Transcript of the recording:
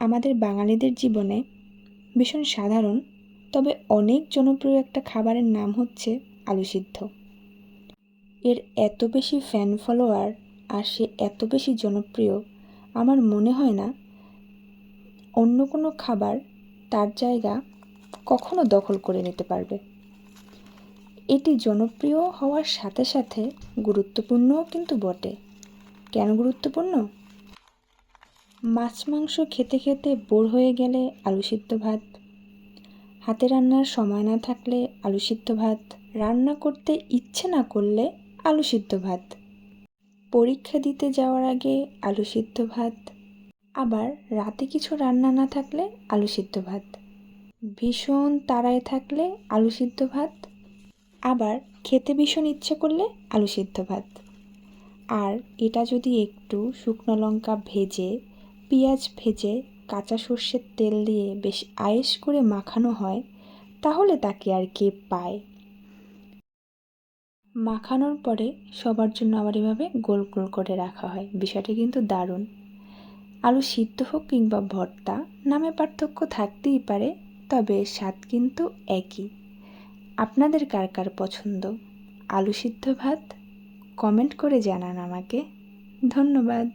আমাদের বাঙালিদের জীবনে ভীষণ সাধারণ তবে অনেক জনপ্রিয় একটা খাবারের নাম হচ্ছে আলু সিদ্ধ। এর এত বেশি ফ্যান ফলোয়ার আর সে এত বেশি জনপ্রিয়, আমার মনে হয় না অন্য কোনো খাবার তার জায়গা কখনো দখল করে নিতে পারবে। এটি জনপ্রিয় হওয়ার সাথে সাথে গুরুত্বপূর্ণও কিন্তু বটে। কেন গুরুত্বপূর্ণ? মাছ মাংস খেতে খেতে বোর হয়ে গেলে আলু সিদ্ধ ভাত, হাতে রান্নার সময় না থাকলে আলু সিদ্ধ ভাত, রান্না করতে ইচ্ছে না করলে আলু সিদ্ধ ভাত, পরীক্ষা দিতে যাওয়ার আগে আলু সিদ্ধ ভাত, আবার রাতে কিছু রান্না না থাকলে আলু সিদ্ধ ভাত, ভীষণ তাড়ায় থাকলে আলু সিদ্ধ ভাত, আবার খেতে ভীষণ ইচ্ছে করলে আলু সিদ্ধ ভাত। আর এটা যদি একটু শুকনো লঙ্কা ভেজে, পেঁয়াজ ভেজে, কাঁচা সর্ষের তেল দিয়ে বেশ আয়েশ করে মাখানো হয়, তাহলে তাকে আর কে পায়। মাখানোর পরে সবার জন্য আবার এভাবে গোল গোল করে রাখা হয়। বিষয়টা কিন্তু দারুণ। আলু সিদ্ধ হোক কিংবা ভর্তা, নামে পার্থক্য থাকতেই পারে, তবে স্বাদ কিন্তু একই। আপনাদের কার কার পছন্দ আলু সিদ্ধ ভাত? কমেন্ট করে জানান আমাকে। ধন্যবাদ।